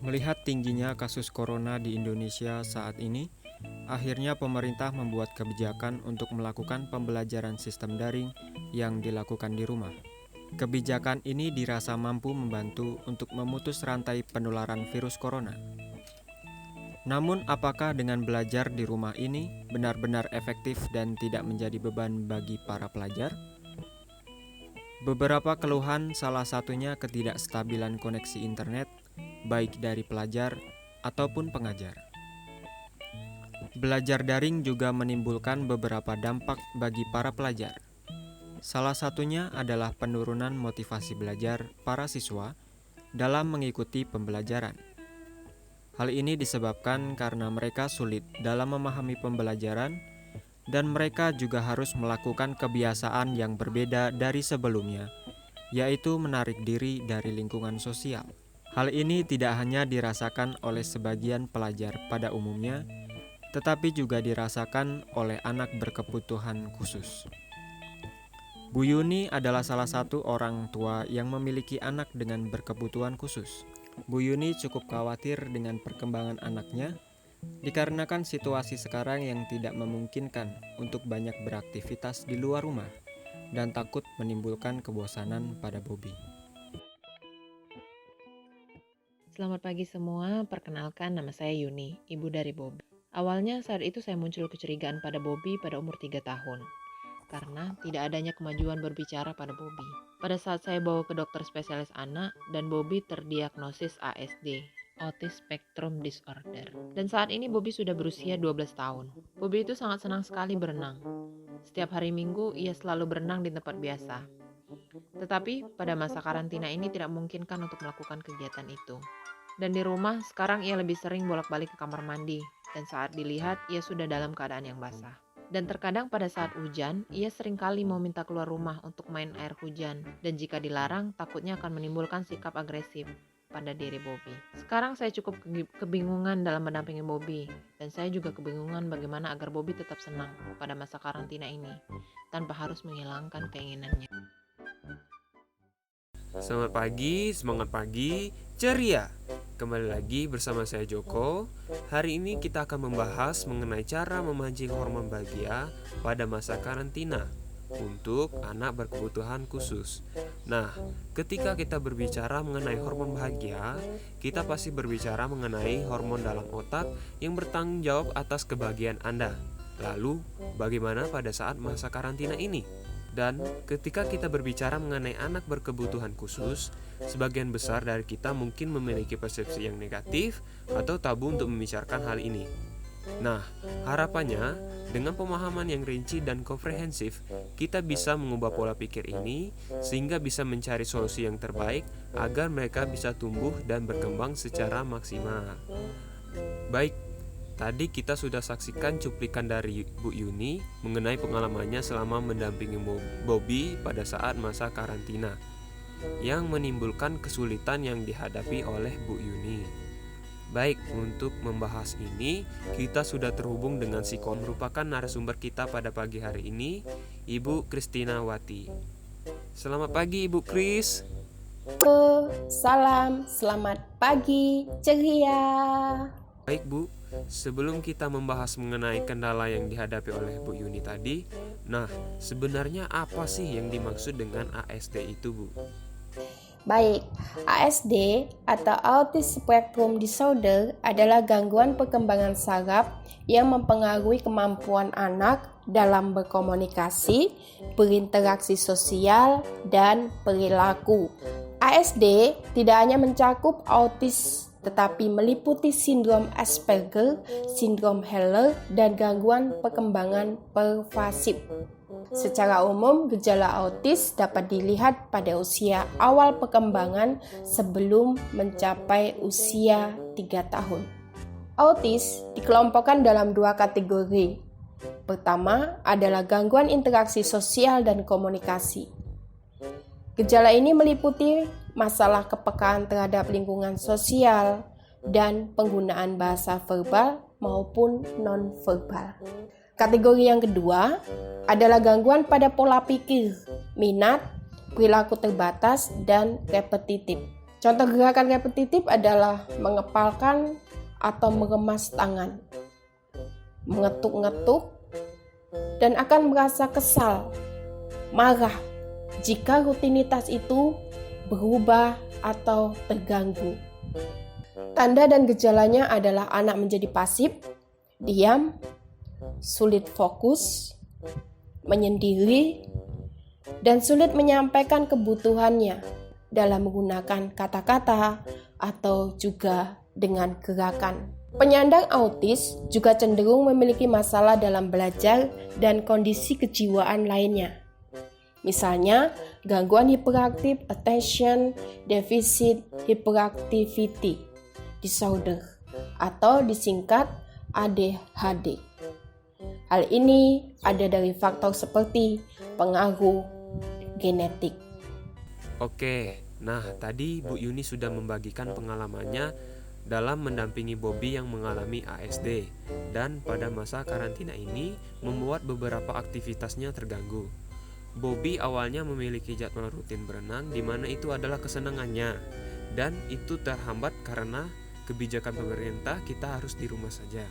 Melihat tingginya kasus corona di Indonesia saat ini, akhirnya pemerintah membuat kebijakan untuk melakukan pembelajaran sistem daring yang dilakukan di rumah. Kebijakan ini dirasa mampu membantu untuk memutus rantai penularan virus corona. Namun, apakah dengan belajar di rumah ini benar-benar efektif dan tidak menjadi beban bagi para pelajar? Beberapa keluhan, salah satunya ketidakstabilan koneksi internet, baik dari pelajar ataupun pengajar. Belajar daring juga menimbulkan beberapa dampak bagi para pelajar. Salah satunya adalah penurunan motivasi belajar para siswa dalam mengikuti pembelajaran. Hal ini disebabkan karena mereka sulit dalam memahami pembelajaran dan mereka juga harus melakukan kebiasaan yang berbeda dari sebelumnya, yaitu menarik diri dari lingkungan sosial. Hal ini tidak hanya dirasakan oleh sebagian pelajar pada umumnya, tetapi juga dirasakan oleh anak berkebutuhan khusus. Bu Yuni adalah salah satu orang tua yang memiliki anak dengan berkebutuhan khusus. Bu Yuni cukup khawatir dengan perkembangan anaknya, dikarenakan situasi sekarang yang tidak memungkinkan untuk banyak beraktivitas di luar rumah dan takut menimbulkan kebosanan pada Bobby. Selamat pagi semua, perkenalkan nama saya Yuni, ibu dari Bobby. Awalnya saat itu saya muncul kecurigaan pada Bobby pada umur 3 tahun, karena tidak adanya kemajuan berbicara pada Bobby. Pada saat saya bawa ke dokter spesialis anak, dan Bobby terdiagnosis ASD, Autism Spectrum Disorder. Dan saat ini Bobby sudah berusia 12 tahun. Bobby itu sangat senang sekali berenang. Setiap hari Minggu, ia selalu berenang di tempat biasa. Tetapi pada masa karantina ini tidak memungkinkan untuk melakukan kegiatan itu. Dan di rumah, sekarang ia lebih sering bolak-balik ke kamar mandi, dan saat dilihat, ia sudah dalam keadaan yang basah. Dan terkadang pada saat hujan, ia seringkali mau minta keluar rumah untuk main air hujan, dan jika dilarang, takutnya akan menimbulkan sikap agresif pada diri Bobby. Sekarang saya cukup kebingungan dalam mendampingi Bobby, dan saya juga kebingungan bagaimana agar Bobby tetap senang pada masa karantina ini, tanpa harus menghilangkan keinginannya. Selamat pagi, semangat pagi, ceria. Kembali lagi bersama saya Joko. Hari ini kita akan membahas mengenai cara memancing hormon bahagia pada masa karantina untuk anak berkebutuhan khusus. Nah, ketika kita berbicara mengenai hormon bahagia, kita pasti berbicara mengenai hormon dalam otak yang bertanggung jawab atas kebahagiaan Anda. Lalu, bagaimana pada saat masa karantina ini? Dan ketika kita berbicara mengenai anak berkebutuhan khusus, sebagian besar dari kita mungkin memiliki persepsi yang negatif atau tabu untuk membicarakan hal ini. Nah, harapannya dengan pemahaman yang rinci dan komprehensif, kita bisa mengubah pola pikir ini sehingga bisa mencari solusi yang terbaik agar mereka bisa tumbuh dan berkembang secara maksimal. Baik, tadi kita sudah saksikan cuplikan dari Bu Yuni mengenai pengalamannya selama mendampingi Bobby pada saat masa karantina yang menimbulkan kesulitan yang dihadapi oleh Bu Yuni. Baik, untuk membahas ini kita sudah terhubung dengan merupakan narasumber kita pada pagi hari ini, Ibu Kristina Wati. Selamat pagi Ibu Kris. Salam, selamat pagi, ceria. Baik Bu, sebelum kita membahas mengenai kendala yang dihadapi oleh Bu Yuni tadi, nah sebenarnya apa sih yang dimaksud dengan ASD itu Bu? Baik, ASD atau Autism Spectrum Disorder adalah gangguan perkembangan saraf yang mempengaruhi kemampuan anak dalam berkomunikasi, berinteraksi sosial, dan perilaku. ASD tidak hanya mencakup autis, tetapi meliputi sindrom Asperger, sindrom Haller, dan gangguan perkembangan pervasif. Secara umum, gejala autis dapat dilihat pada usia awal perkembangan sebelum mencapai usia 3 tahun. Autis dikelompokkan dalam 2 kategori. Pertama adalah gangguan interaksi sosial dan komunikasi. Gejala ini meliputi masalah kepekaan terhadap lingkungan sosial dan penggunaan bahasa verbal maupun non-verbal. Kategori yang kedua adalah gangguan pada pola pikir, minat, perilaku terbatas, dan repetitif. Contoh gerakan repetitif adalah mengepalkan atau mengemas tangan, mengetuk-ngetuk, dan akan merasa kesal, marah jika rutinitas itu berubah atau terganggu. Tanda dan gejalanya adalah anak menjadi pasif, diam, sulit fokus, menyendiri, dan sulit menyampaikan kebutuhannya dalam menggunakan kata-kata atau juga dengan gerakan. Penyandang autis juga cenderung memiliki masalah dalam belajar dan kondisi kejiwaan lainnya. Misalnya, gangguan hiperaktif attention deficit hyperactivity disorder atau disingkat ADHD. Hal ini ada dari faktor seperti pengaruh genetik. Oke, nah tadi Bu Yuni sudah membagikan pengalamannya dalam mendampingi Bobby yang mengalami ASD dan pada masa karantina ini membuat beberapa aktivitasnya terganggu. Bobby awalnya memiliki jadwal rutin berenang di mana itu adalah kesenangannya dan itu terhambat karena kebijakan pemerintah kita harus di rumah saja.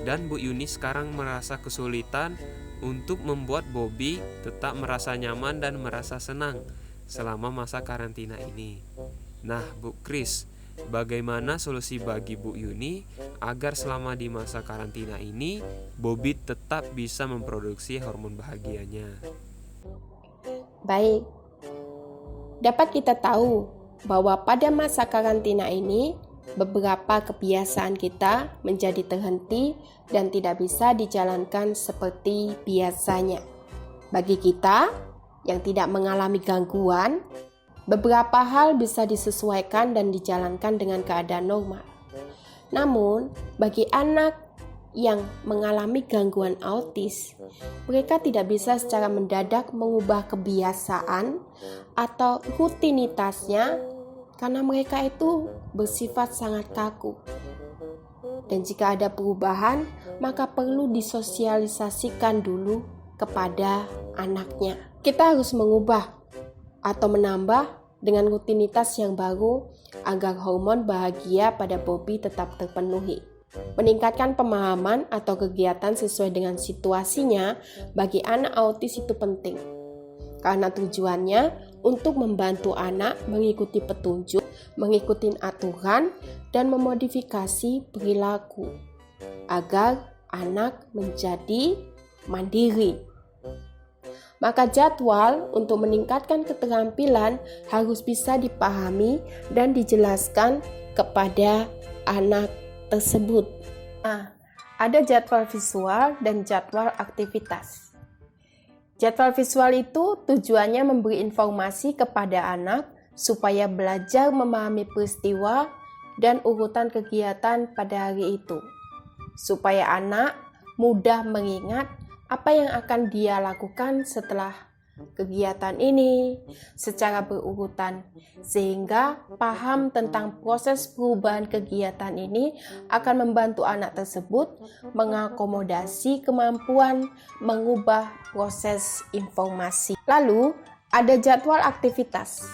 Dan Bu Yuni sekarang merasa kesulitan untuk membuat Bobby tetap merasa nyaman dan merasa senang selama masa karantina ini. Nah, Bu Kris, bagaimana solusi bagi Bu Yuni agar selama di masa karantina ini Bobby tetap bisa memproduksi hormon bahagianya? Baik, dapat kita tahu bahwa pada masa karantina ini beberapa kebiasaan kita menjadi terhenti dan tidak bisa dijalankan seperti biasanya. Bagi kita yang tidak mengalami gangguan, beberapa hal bisa disesuaikan dan dijalankan dengan keadaan normal. Namun, bagi anak yang mengalami gangguan autis, mereka tidak bisa secara mendadak mengubah kebiasaan atau rutinitasnya karena mereka itu bersifat sangat kaku. Dan jika ada perubahan, maka perlu disosialisasikan dulu kepada anaknya. Kita harus mengubah atau menambah dengan rutinitas yang baru agar hormon bahagia pada Bobby tetap terpenuhi. Meningkatkan pemahaman atau kegiatan sesuai dengan situasinya bagi anak autis itu penting. Karena tujuannya untuk membantu anak mengikuti petunjuk, mengikuti aturan, dan memodifikasi perilaku agar anak menjadi mandiri. Maka jadwal untuk meningkatkan keterampilan harus bisa dipahami dan dijelaskan kepada anak tersebut. Nah, ada jadwal visual dan jadwal aktivitas. Jadwal visual itu tujuannya memberi informasi kepada anak supaya belajar memahami peristiwa dan urutan kegiatan pada hari itu, supaya anak mudah mengingat apa yang akan dia lakukan setelah kegiatan ini secara berurutan, sehingga paham tentang proses perubahan kegiatan ini akan membantu anak tersebut mengakomodasi kemampuan mengubah proses informasi. Lalu, ada jadwal aktivitas.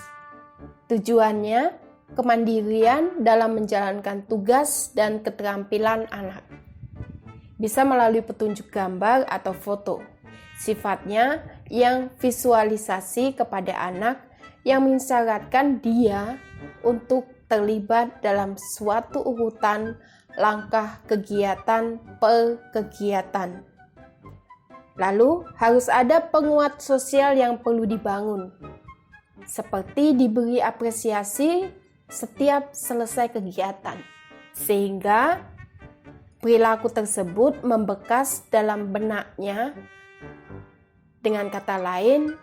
Tujuannya kemandirian dalam menjalankan tugas dan keterampilan anak. Bisa melalui petunjuk gambar atau foto. Sifatnya yang visualisasi kepada anak yang mensyaratkan dia untuk terlibat dalam suatu urutan langkah kegiatan per kegiatan. Lalu harus ada penguat sosial yang perlu dibangun, seperti diberi apresiasi setiap selesai kegiatan, sehingga perilaku tersebut membekas dalam benaknya. Dengan kata lain,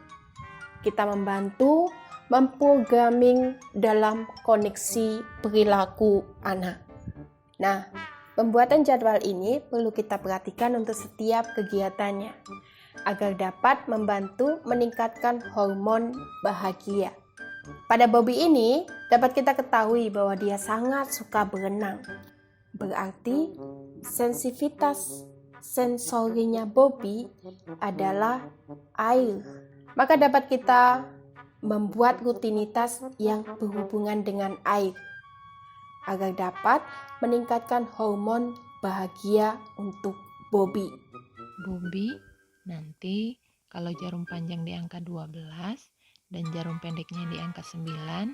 kita membantu memprogramming dalam koneksi perilaku anak. Nah, pembuatan jadwal ini perlu kita perhatikan untuk setiap kegiatannya, agar dapat membantu meningkatkan hormon bahagia. Pada Bobby ini, dapat kita ketahui bahwa dia sangat suka berenang. Berarti sensitivitas sensorinya Bobby adalah air. Maka dapat kita membuat rutinitas yang berhubungan dengan air agar dapat meningkatkan hormon bahagia untuk Bobby. Bobby, nanti kalau jarum panjang di angka 12 dan jarum pendeknya di angka 9,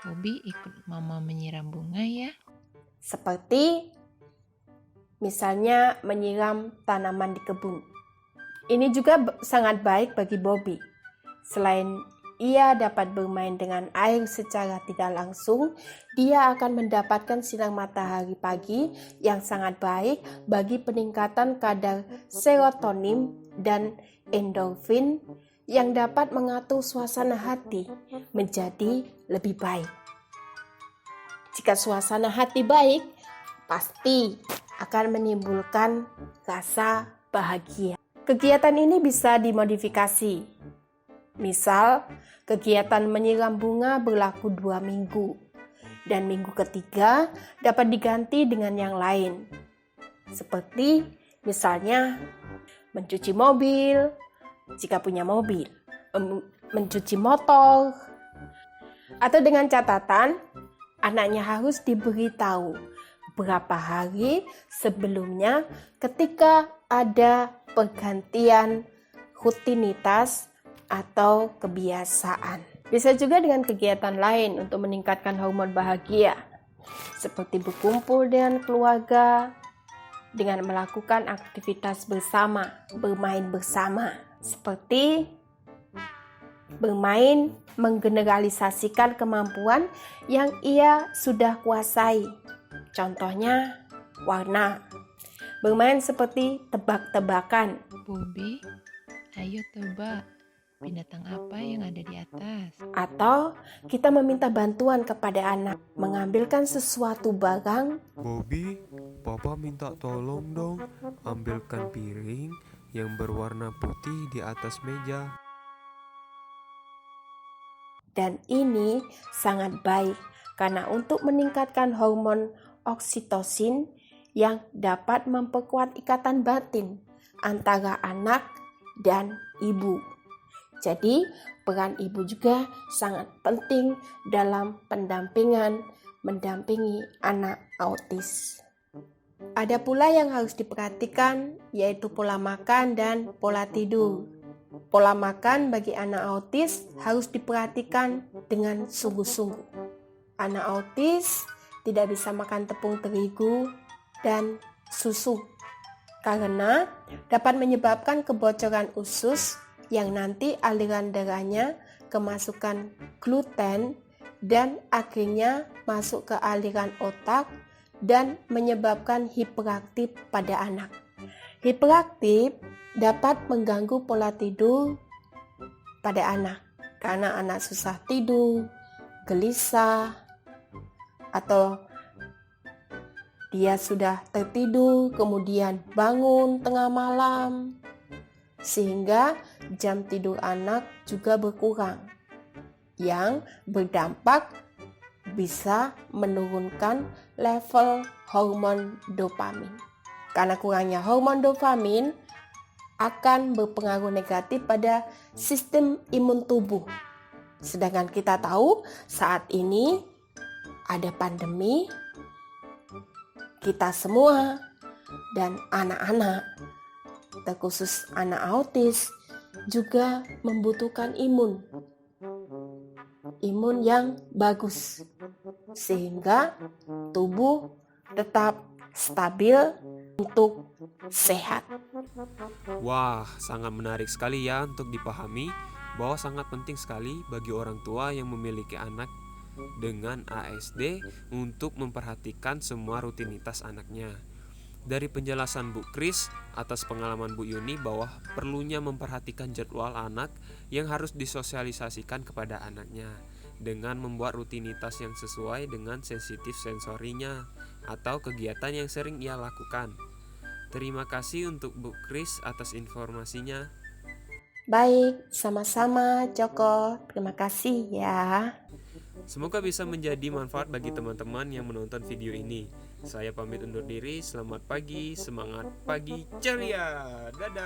Bobby ikut mama menyiram bunga ya. Seperti misalnya menyiram tanaman di kebun. Ini juga sangat baik bagi Bobby. Selain ia dapat bermain dengan air secara tidak langsung, dia akan mendapatkan sinar matahari pagi yang sangat baik bagi peningkatan kadar serotonin dan endorfin yang dapat mengatur suasana hati menjadi lebih baik. Jika suasana hati baik, pasti akan menimbulkan rasa bahagia. Kegiatan ini bisa dimodifikasi. Misal, kegiatan menyiram bunga berlaku 2 minggu, dan minggu ketiga dapat diganti dengan yang lain. Seperti misalnya mencuci mobil, jika punya mobil, mencuci motor, atau dengan catatan anaknya harus diberitahu berapa hari sebelumnya ketika ada pergantian rutinitas atau kebiasaan. Bisa juga dengan kegiatan lain untuk meningkatkan hormon bahagia, seperti berkumpul dengan keluarga, dengan melakukan aktivitas bersama, bermain bersama, seperti bermain menggeneralisasikan kemampuan yang ia sudah kuasai. Contohnya, warna. Bermain seperti tebak-tebakan. Bobby, ayo tebak. Binatang apa yang ada di atas? Atau kita meminta bantuan kepada anak mengambilkan sesuatu barang. Bobby, Papa minta tolong dong ambilkan piring yang berwarna putih di atas meja. Dan ini sangat baik karena untuk meningkatkan hormon oksitosin yang dapat memperkuat ikatan batin antara anak dan ibu. Jadi, peran ibu juga sangat penting dalam mendampingi anak autis. Ada pula yang harus diperhatikan, yaitu pola makan dan pola tidur. Pola makan bagi anak autis harus diperhatikan dengan sungguh-sungguh. Anak autis tidak bisa makan tepung terigu dan susu karena dapat menyebabkan kebocoran usus yang nanti aliran darahnya kemasukan gluten dan akhirnya masuk ke aliran otak dan menyebabkan hiperaktif pada anak. Hiperaktif dapat mengganggu pola tidur pada anak karena anak susah tidur, gelisah, atau dia sudah tertidur kemudian bangun tengah malam, sehingga jam tidur anak juga berkurang, yang berdampak bisa menurunkan level hormon dopamin. Karena kurangnya hormon dopamin akan berpengaruh negatif pada sistem imun tubuh. Sedangkan kita tahu saat ini ada pandemi, kita semua dan anak-anak, terkhusus anak autis, juga membutuhkan imun yang bagus sehingga tubuh tetap stabil untuk sehat. Wah, sangat menarik sekali ya untuk dipahami bahwa sangat penting sekali bagi orang tua yang memiliki anak dengan ASD untuk memperhatikan semua rutinitas anaknya. Dari penjelasan Bu Kris atas pengalaman Bu Yuni bahwa perlunya memperhatikan jadwal anak yang harus disosialisasikan kepada anaknya dengan membuat rutinitas yang sesuai dengan sensitif sensorinya atau kegiatan yang sering ia lakukan. Terima kasih untuk Bu Kris atas informasinya. Baik, sama-sama Joko. Terima kasih ya. Semoga bisa menjadi manfaat bagi teman-teman yang menonton video ini. Saya pamit undur diri. Selamat pagi, semangat pagi ceria. Dadah.